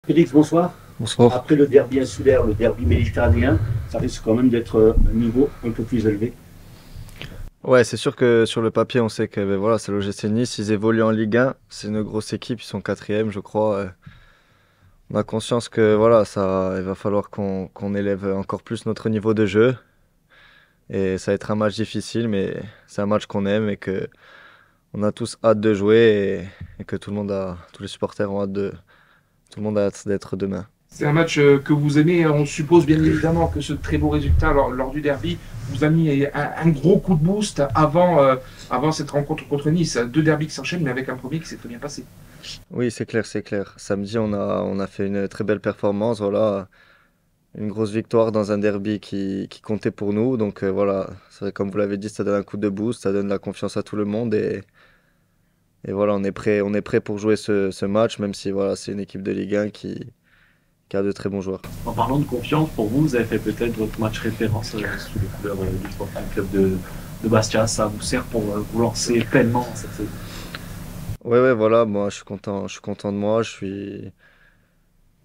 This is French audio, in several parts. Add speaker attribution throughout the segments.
Speaker 1: Félix, bonsoir.
Speaker 2: Bonsoir.
Speaker 1: Après le derby insulaire, le derby méditerranéen, ça risque quand même d'être un niveau un peu plus élevé.
Speaker 2: Ouais, c'est sûr que sur le papier, on sait que ben voilà, c'est l'OGC Nice, ils évoluent en Ligue 1, c'est une grosse équipe, ils sont quatrième, je crois. On a conscience que voilà, il va falloir qu'on élève encore plus notre niveau de jeu. Et ça va être un match difficile, mais c'est un match qu'on aime et que on a tous hâte de jouer et que tous les supporters ont tout le monde a hâte d'être demain.
Speaker 3: C'est un match que vous aimez. On suppose bien évidemment que ce très beau résultat lors du derby vous a mis un gros coup de boost avant cette rencontre contre Nice. Deux derbys qui s'enchaînent, mais avec un premier qui s'est très bien passé.
Speaker 2: Oui, c'est clair, c'est clair. Samedi, on a fait une très belle performance, voilà. Une grosse victoire dans un derby qui comptait pour nous. Donc voilà, c'est vrai, comme vous l'avez dit, ça donne un coup de boost, ça donne la confiance à tout le monde et voilà, on est prêt pour jouer ce match, même si voilà, c'est une équipe de Ligue 1 qui a de très bons joueurs.
Speaker 4: En parlant de confiance, pour vous, vous avez fait peut-être votre match référence sous les couleurs du Sporting Club de Bastia. Ça vous sert pour vous lancer pleinement cette saison?
Speaker 2: Ouais, voilà, moi je suis content de moi,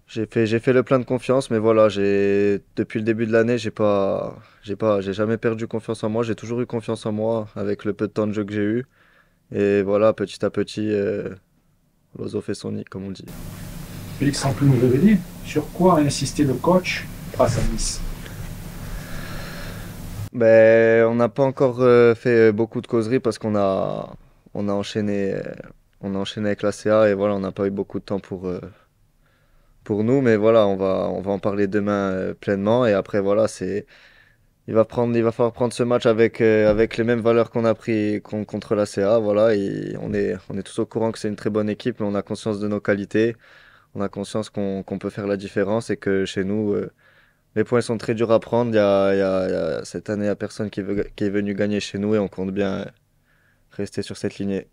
Speaker 2: j'ai fait le plein de confiance, mais voilà, depuis le début de l'année, j'ai jamais perdu confiance en moi, j'ai toujours eu confiance en moi avec le peu de temps de jeu que j'ai eu. Et voilà, petit à petit, l'oiseau fait son nid, comme on dit.
Speaker 5: Félix, sans plus nous révéler, sur quoi a insisté le coach face à Nice?
Speaker 2: Ben, on n'a pas encore fait beaucoup de causeries parce on a enchaîné, on a enchaîné avec la CA et voilà, on n'a pas eu beaucoup de temps pour nous, mais voilà, on va en parler demain pleinement et après voilà, il va falloir prendre ce match avec les mêmes valeurs qu'on a pris contre la CA, voilà, et on est tous au courant que c'est une très bonne équipe, mais on a conscience de nos qualités, on a conscience qu'on peut faire la différence et que chez nous, les points sont très durs à prendre. Cette année, il n'y a personne qui est venu gagner chez nous et on compte bien rester sur cette lignée.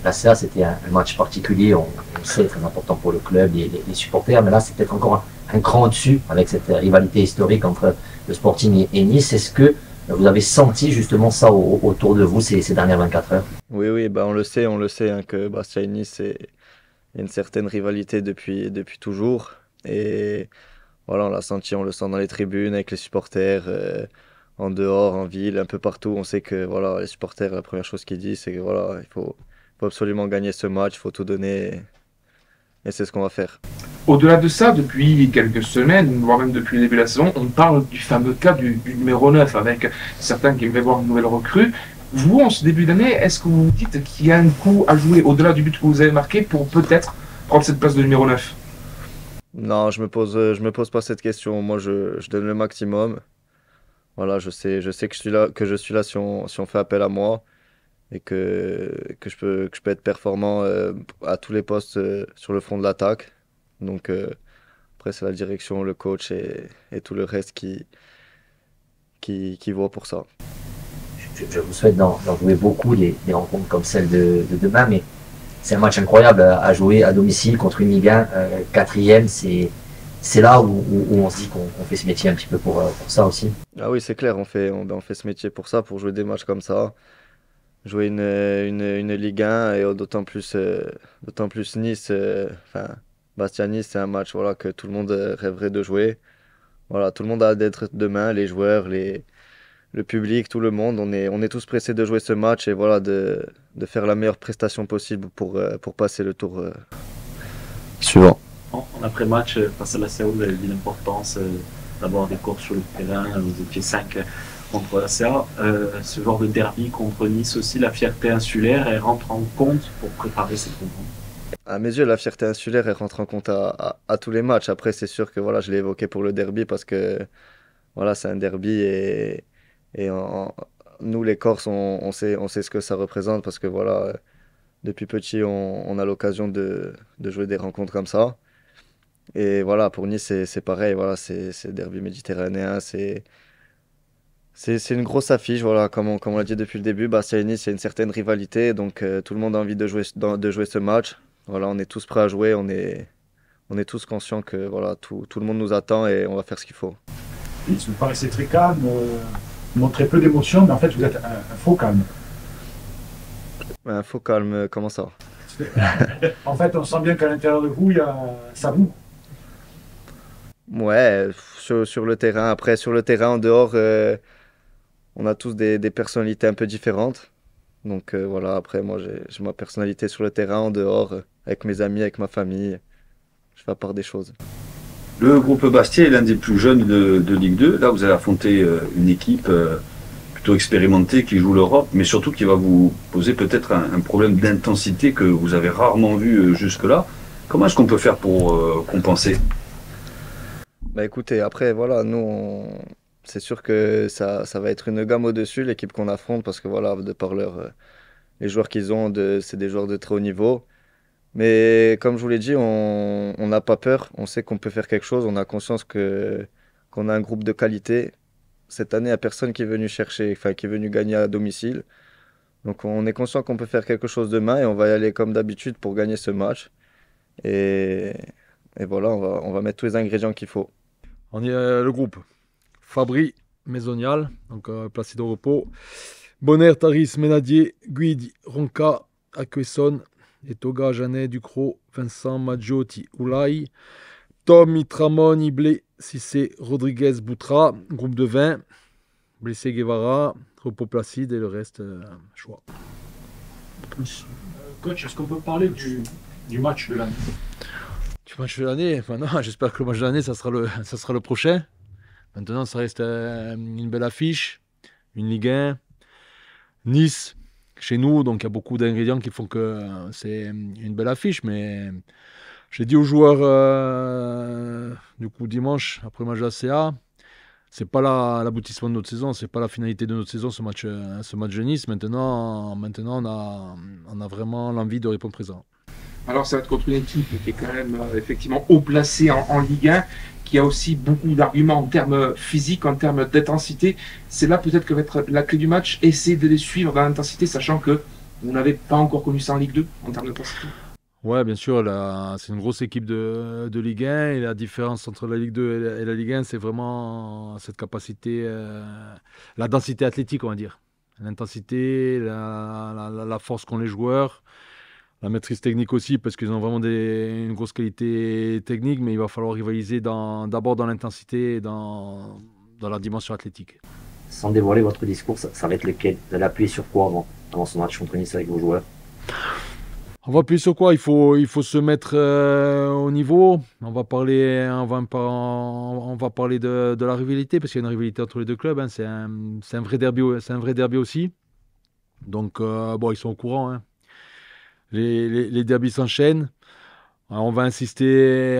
Speaker 6: La CA, c'était un match particulier, on sait, très important pour le club, les supporters, mais là, c'est peut-être encore un cran au-dessus avec cette rivalité historique entre le Sporting et Nice. Est-ce que vous avez senti justement ça autour de vous ces dernières 24 heures?
Speaker 2: Oui, bah on le sait hein, que Bastia et Nice, il y a une certaine rivalité depuis toujours. Et voilà, on l'a senti, on le sent dans les tribunes, avec les supporters, en dehors, en ville, un peu partout. On sait que voilà, les supporters, la première chose qu'ils disent, c'est que voilà, faut absolument gagner ce match, il faut tout donner, et c'est ce qu'on va faire.
Speaker 3: Au-delà de ça, depuis quelques semaines, voire même depuis le début de la saison, on parle du fameux cas du numéro 9 avec certains qui aimeraient voir une nouvelle recrue. Vous, en ce début d'année, est-ce que vous vous dites qu'il y a un coup à jouer au-delà du but que vous avez marqué pour peut-être prendre cette place de numéro 9?
Speaker 2: Non, je me pose pas cette question. Moi, je donne le maximum. Voilà, je sais que je suis là si on fait appel à moi et que je peux être performant à tous les postes sur le front de l'attaque. Donc après, c'est la direction, le coach et tout le reste qui voit pour ça.
Speaker 6: Je vous souhaite d'en jouer beaucoup, des rencontres comme celle de demain, mais c'est un match incroyable à jouer à domicile contre une Ligue 1 quatrième. C'est là où on se dit qu'on fait ce métier un petit peu pour ça aussi.
Speaker 2: Ah oui, c'est clair, on fait ce métier pour ça, pour jouer des matchs comme ça. Jouer une Ligue 1 et d'autant plus Nice, enfin Bastia-Nice, c'est un match voilà, que tout le monde rêverait de jouer. Voilà, tout le monde a hâte d'être demain, les joueurs, le public, tout le monde. On est tous pressés de jouer ce match et voilà, de faire la meilleure prestation possible pour passer le tour suivant.
Speaker 4: En après-match, face à la CA, vous avez dit l'importance d'avoir des corps sur le terrain. Vous étiez 5 contre la CA. Ce genre de derby contre Nice aussi, la fierté insulaire, elle rentre en compte pour préparer cette rencontre.
Speaker 2: À mes yeux, la fierté insulaire, elle rentre en compte à tous les matchs. Après, c'est sûr que voilà, je l'ai évoqué pour le derby parce que voilà, c'est un derby et nous, les Corses, on sait ce que ça représente parce que voilà, depuis petit, on a l'occasion de jouer des rencontres comme ça. Et voilà, pour Nice, c'est pareil. Voilà, c'est le derby méditerranéen. C'est une grosse affiche. Voilà, comme on l'a dit depuis le début, Bastia et Nice, il y a une certaine rivalité. Donc, tout le monde a envie de jouer ce match. Voilà, on est tous prêts à jouer. On est tous conscients que voilà, tout le monde nous attend et on va faire ce qu'il faut.
Speaker 5: Félix, vous paraissez très calme, vous montrez peu d'émotion, mais en fait, vous êtes un faux calme.
Speaker 2: Un faux calme, comment ça?
Speaker 5: En fait, on sent bien qu'à l'intérieur de vous, ça boue.
Speaker 2: Ouais, sur le terrain. Après, sur le terrain, en dehors, on a tous des personnalités un peu différentes. Donc voilà, après, moi, j'ai ma personnalité sur le terrain, en dehors, avec mes amis, avec ma famille. Je fais à part des choses.
Speaker 7: Le groupe Bastia est l'un des plus jeunes de Ligue 2. Là, vous allez affronter une équipe plutôt expérimentée qui joue l'Europe, mais surtout qui va vous poser peut-être un problème d'intensité que vous avez rarement vu jusque-là. Comment est-ce qu'on peut faire pour compenser?
Speaker 2: Bah écoutez, après, voilà, nous, c'est sûr que ça va être une gamme au-dessus, l'équipe qu'on affronte, parce que voilà, de par les joueurs qu'ils ont, c'est des joueurs de très haut niveau. Mais comme je vous l'ai dit, on n'a pas peur, on sait qu'on peut faire quelque chose, on a conscience qu'on a un groupe de qualité. Cette année, il n'y a personne qui est venu chercher, enfin, qui est venu gagner à domicile. Donc on est conscient qu'on peut faire quelque chose demain et on va y aller comme d'habitude pour gagner ce match. Et, et voilà, on va mettre tous les ingrédients qu'il faut.
Speaker 8: On est le groupe Fabri, Maisonial, donc Placido Repos, Bonner, Taris, Menadier, Guidi, Ronca, Akwesson, Etoga, Janet, Ducrot, Vincent, Maggiotti, Oulay, Tom, Itramon, Iblé, Cissé, Rodriguez, Boutra, groupe de 20, Blessé Guevara, Repos Placide et le reste, choix.
Speaker 5: Coach, est-ce qu'on peut parler du match de l'année?
Speaker 8: Du match de l'année, enfin non, j'espère que le match de l'année, ça sera le prochain. Maintenant, ça reste une belle affiche, une Ligue 1, Nice, chez nous, donc il y a beaucoup d'ingrédients qui font que c'est une belle affiche, mais j'ai dit aux joueurs, du coup, dimanche, après le match de la CA, c'est pas l'aboutissement de notre saison, c'est pas la finalité de notre saison, ce match de Nice. Maintenant on a vraiment l'envie de répondre présent.
Speaker 3: Alors ça va être contre une équipe qui est quand même effectivement haut placée en Ligue 1, qui a aussi beaucoup d'arguments en termes physiques, en termes d'intensité. C'est là peut-être que va être la clé du match, essayer de les suivre dans l'intensité, sachant que vous n'avez pas encore connu ça en Ligue 2 en termes d'intensité.
Speaker 8: Ouais, bien sûr, c'est une grosse équipe de Ligue 1 et la différence entre la Ligue 2 et la Ligue 1, c'est vraiment cette capacité, la densité athlétique, on va dire. L'intensité, la force qu'ont les joueurs, la maîtrise technique aussi, parce qu'ils ont vraiment une grosse qualité technique, mais il va falloir rivaliser d'abord dans l'intensité et dans la dimension athlétique.
Speaker 6: Sans dévoiler votre discours, ça va être lequel? Vous allez appuyer sur quoi avant ce match contre Nice avec vos joueurs?
Speaker 8: On va appuyer sur quoi? Il faut se mettre au niveau. On va parler de la rivalité, parce qu'il y a une rivalité entre les deux clubs. Hein. C'est un vrai derby aussi. Donc, bon, ils sont au courant. Hein. Les derbys s'enchaînent. Alors, on va insister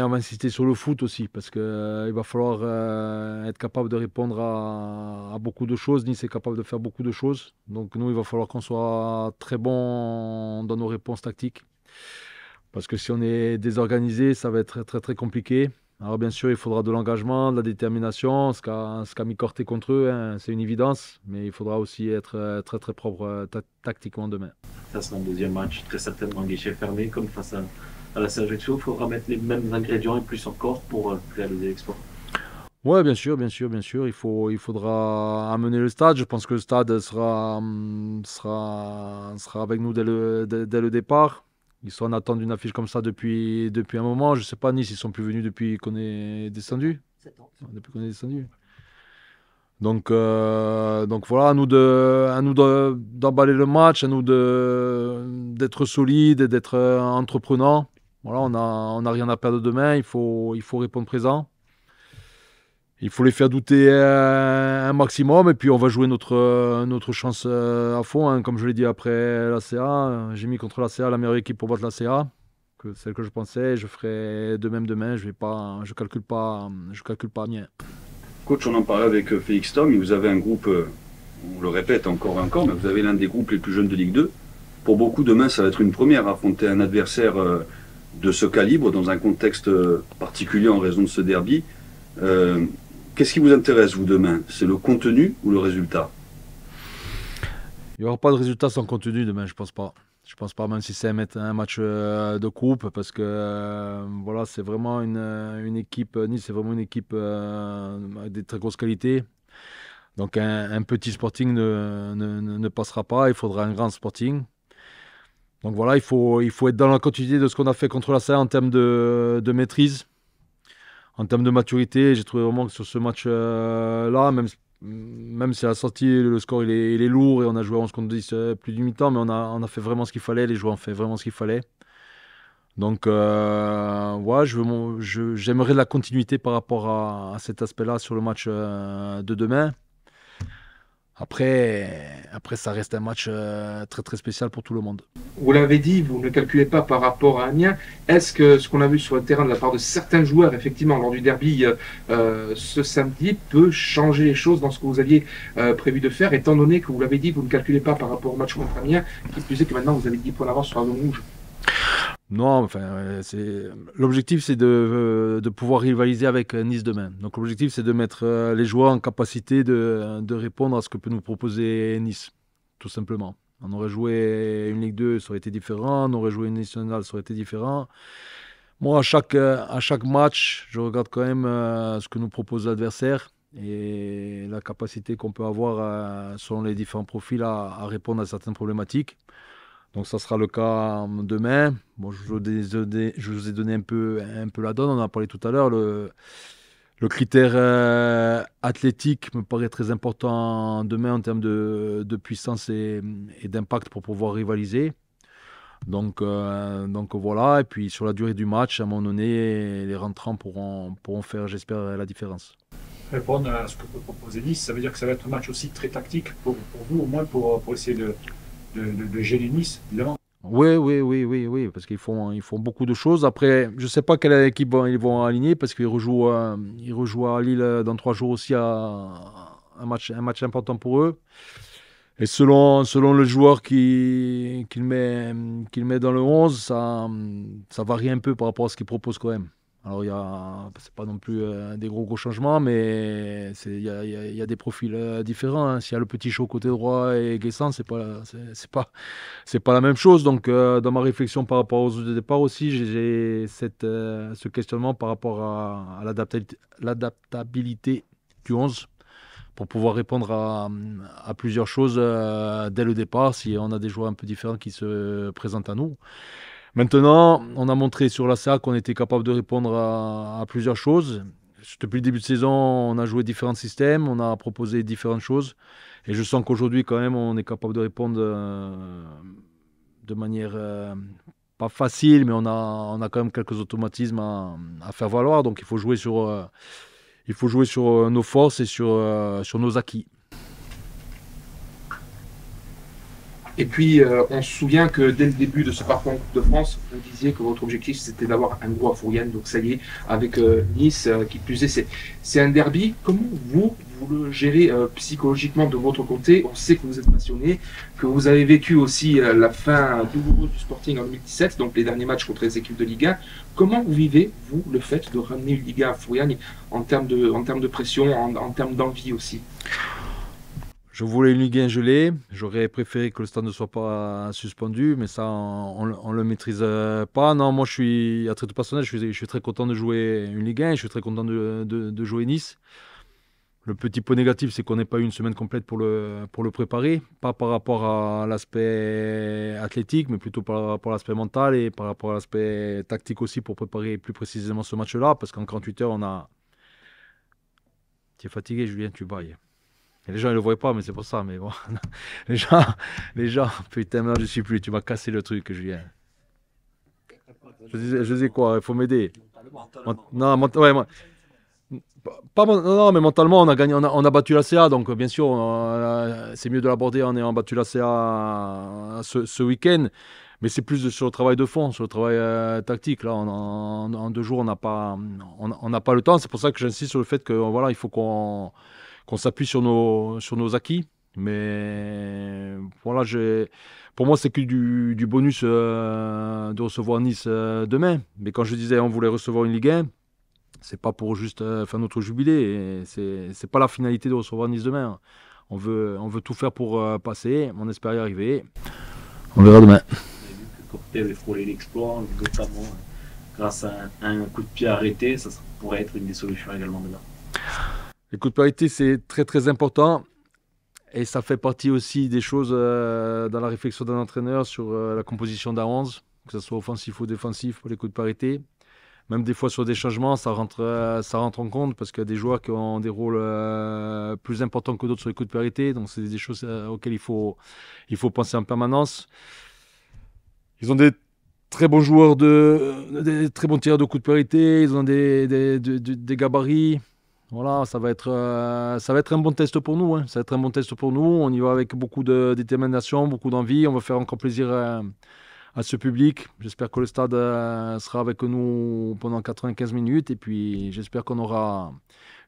Speaker 8: sur le foot aussi, parce qu'il va falloir être capable de répondre à beaucoup de choses. Nice est capable de faire beaucoup de choses. Donc nous, il va falloir qu'on soit très bon dans nos réponses tactiques. Parce que si on est désorganisé, ça va être très très compliqué. Alors bien sûr, il faudra de l'engagement, de la détermination, ce qu'a mis Corté contre eux, hein, c'est une évidence. Mais il faudra aussi être très très propre tactiquement demain.
Speaker 4: Ça sera un deuxième match, très certainement guichet fermé, comme face à la Ajaccio. Il faudra mettre les mêmes ingrédients et plus encore pour réaliser l'exploit.
Speaker 8: Oui, bien sûr. Il faudra amener le stade. Je pense que le stade sera avec nous dès le départ. Ils sont en attente d'une affiche comme ça depuis un moment. Je ne sais pas, Nice, ils sont plus venus depuis qu'on est descendu.
Speaker 6: 7 ans.
Speaker 8: Depuis qu'on est descendu. Donc voilà, à nous d'emballer le match, à nous d'être solides et d'être entreprenants. Voilà, on n'a rien à perdre demain. Il faut répondre présent. Il faut les faire douter un maximum et puis on va jouer notre chance à fond. Hein. Comme je l'ai dit après la CA, j'ai mis contre la CA la meilleure équipe pour battre la CA, celle que je pensais. Je ferai de même demain. Je calcule pas bien.
Speaker 7: Coach, on en parlait avec Félix Tom, et vous avez un groupe, on le répète encore et encore, mais vous avez l'un des groupes les plus jeunes de Ligue 2. Pour beaucoup, demain, ça va être une première, affronter un adversaire de ce calibre, dans un contexte particulier en raison de ce derby. Qu'est-ce qui vous intéresse, vous, demain? C'est le contenu ou le résultat?
Speaker 8: Il n'y aura pas de résultat sans contenu demain, je pense pas. Je pense pas, même si c'est un match de coupe, parce que voilà, c'est vraiment une équipe. Nice, c'est vraiment une équipe avec des très grosses qualités. Donc un petit Sporting ne passera pas. Il faudra un grand Sporting. Donc voilà, il faut être dans la continuité de ce qu'on a fait contre la CA en termes de maîtrise, En termes de maturité, j'ai trouvé vraiment que sur ce match-là, même si à la sortie, le score il est lourd et on a joué 11 contre 10 plus d'une mi-temps, mais on a fait vraiment ce qu'il fallait, les joueurs ont fait vraiment ce qu'il fallait. Donc, voilà, j'aimerais de la continuité par rapport à cet aspect-là sur le match de demain. Après, ça reste un match très très spécial pour tout le monde.
Speaker 3: Vous l'avez dit, vous ne calculez pas par rapport à Amiens. Est-ce que ce qu'on a vu sur le terrain de la part de certains joueurs, effectivement, lors du derby ce samedi, peut changer les choses dans ce que vous aviez prévu de faire, étant donné que vous l'avez dit, vous ne calculez pas par rapport au match contre Amiens, qui plus est que maintenant vous avez 10 points d'avance sur la zone rouge?
Speaker 8: Non, enfin, l'objectif c'est de pouvoir rivaliser avec Nice demain. Donc l'objectif c'est de mettre les joueurs en capacité de répondre à ce que peut nous proposer Nice, tout simplement. On aurait joué une Ligue 2, ça aurait été différent. On aurait joué une nationale, ça aurait été différent. Moi, à chaque match, je regarde quand même ce que nous propose l'adversaire et la capacité qu'on peut avoir selon les différents profils à répondre à certaines problématiques. Donc ça sera le cas demain. Bon, je vous ai donné un peu la donne, on en a parlé tout à l'heure. Le critère athlétique me paraît très important demain en termes de puissance et d'impact pour pouvoir rivaliser. Donc voilà, et puis sur la durée du match, à un moment donné, les rentrants pourront faire, j'espère, la différence.
Speaker 5: Répondre à ce que peut proposer Nice, ça veut dire que ça va être un match aussi très tactique pour vous, au moins pour essayer de gêner Nice, évidemment.
Speaker 8: Oui, parce qu'ils font beaucoup de choses. Après, je ne sais pas quelle équipe ils vont aligner, parce qu'ils rejouent à Lille dans 3 jours aussi, un match important pour eux. Et selon le joueur qu'il met dans le 11, ça varie un peu par rapport à ce qu'il propose quand même. Alors, c'est pas non plus des gros changements, mais il y a des profils différents. Hein. S'il y a le petit chaud côté droit et Guessant, c'est pas la même chose. Donc, dans ma réflexion par rapport aux autres de départ aussi, j'ai ce questionnement par rapport à l'adaptabilité du 11 pour pouvoir répondre à plusieurs choses dès le départ si on a des joueurs un peu différents qui se présentent à nous. Maintenant, on a montré sur la CA qu'on était capable de répondre à plusieurs choses. Depuis le début de saison, on a joué différents systèmes, on a proposé différentes choses. Et je sens qu'aujourd'hui, quand même, on est capable de répondre de manière pas facile, mais on a quand même quelques automatismes à faire valoir. Donc il faut jouer sur nos forces et sur nos acquis.
Speaker 3: Et puis, on se souvient que dès le début de ce parcours en Coupe de France, vous disiez que votre objectif, c'était d'avoir un gros à Fouriane. Donc, ça y est, avec Nice, qui plus est, c'est un derby. Comment vous le gérez psychologiquement de votre côté? On sait que vous êtes passionné, que vous avez vécu aussi la fin douloureuse du Sporting en 2017, donc les derniers matchs contre les équipes de Ligue 1. Comment vous vivez, vous, le fait de ramener une Ligue 1 à Fouriane en termes de pression, en termes d'envie aussi?
Speaker 8: Je voulais une Ligue 1 gelée. J'aurais préféré que le stade ne soit pas suspendu, mais ça, on ne le maîtrise pas. Non, moi, à titre personnel, je suis très content de jouer une Ligue 1 et je suis très content de jouer Nice. Le petit point négatif, c'est qu'on n'ait pas eu une semaine complète pour le préparer. Pas par rapport à l'aspect athlétique, mais plutôt par rapport à l'aspect mental et par rapport à l'aspect tactique aussi pour préparer plus précisément ce match-là. Parce qu'en 48 heures, Tu es fatigué, Julien, tu bailles. Et les gens ne le voient pas, mais c'est pour ça. Mais bon, les gens, putain, merde, je suis plus. Tu m'as cassé le truc, Julien. Je disais quoi? Il faut m'aider. Non, non, mais mentalement, on a gagné, on a battu la CA, donc bien sûr, c'est mieux de l'aborder en ayant battu la CA ce week-end. Mais c'est plus sur le travail de fond, sur le travail tactique. Là, en 2 jours, on n'a pas le temps. C'est pour ça que j'insiste sur le fait que voilà, il faut qu'on s'appuie sur nos acquis. Mais voilà, pour moi, c'est que du bonus de recevoir Nice demain. Mais quand je disais on voulait recevoir une Ligue 1, c'est pas pour juste faire notre jubilé. C'est pas la finalité de recevoir Nice demain. On veut tout faire pour passer. On espère y arriver. On verra demain.
Speaker 4: Vous avez vu que Courtet avait frôlé l'exploit, notamment grâce à un coup de pied arrêté. Ça pourrait être une des solutions également demain.
Speaker 8: Les coups de pied arrêtés, c'est très très important. Et ça fait partie aussi des choses dans la réflexion d'un entraîneur sur la composition d'un 11, que ce soit offensif ou défensif pour les coups de pied arrêtés. Même des fois sur des changements, ça rentre en compte parce qu'il y a des joueurs qui ont des rôles plus importants que d'autres sur les coups de pénalité. Donc c'est des choses auxquelles il faut penser en permanence. Ils ont des très bons joueurs, des très bons tireurs de coups de pénalité. Ils ont des gabarits. Voilà, ça va être un bon test pour nous. Ça va être un bon test pour nous. On y va avec beaucoup de détermination, beaucoup d'envie. On va faire encore plaisir à ce public. J'espère que le stade sera avec nous pendant 95 minutes. Et puis, j'espère qu'on aura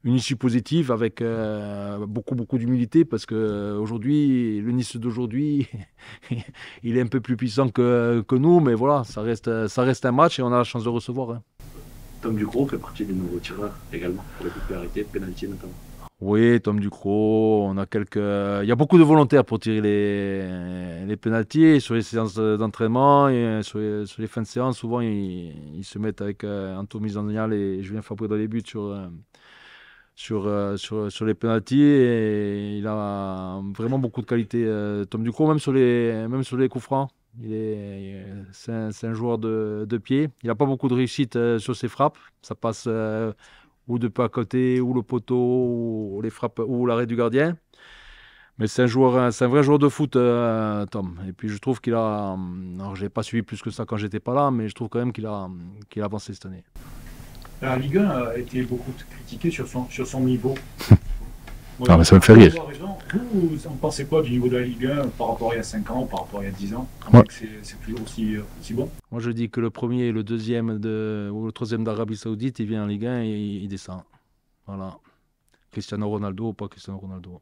Speaker 8: une issue positive avec beaucoup d'humilité parce qu'aujourd'hui, le Nice d'aujourd'hui, il est un peu plus puissant que nous. Mais voilà, ça reste un match et on a la chance de recevoir.
Speaker 4: Tom Ducrot fait partie des nouveaux tireurs également, pour les coups de pénalité, pénalty notamment.
Speaker 8: Oui, Tom Ducrot, il y a beaucoup de volontaires pour tirer les pénaltys sur les séances d'entraînement et sur les fins de séance. Souvent, ils se mettent avec Anthony Zanial et Julien Fabré dans les buts sur les pénaltys et il a vraiment beaucoup de qualité. Tom Ducrot, même sur les coups francs. C'est un joueur de pied. Il n'a pas beaucoup de réussite sur ses frappes. Ça passe ou de peu à côté, ou le poteau, ou les frappes, ou l'arrêt du gardien. Mais c'est un vrai joueur de foot, Tom. Et puis je trouve qu'il a. Alors, je n'ai pas suivi plus que ça quand j'étais pas là, mais je trouve quand même qu'il a avancé cette année.
Speaker 5: La Ligue 1 a été beaucoup critiquée sur son niveau.
Speaker 8: Ah, mais ça me fait rire.
Speaker 5: Vous en pensez quoi du niveau de la Ligue 1 par rapport à il y a 5 ans, par rapport à il y a 10 ans?
Speaker 8: Ouais.
Speaker 5: C'est toujours aussi bon?
Speaker 8: Moi, je dis que le premier et le deuxième ou le troisième d'Arabie Saoudite, il vient en Ligue 1 et il descend. Voilà. Cristiano Ronaldo ou pas Cristiano Ronaldo.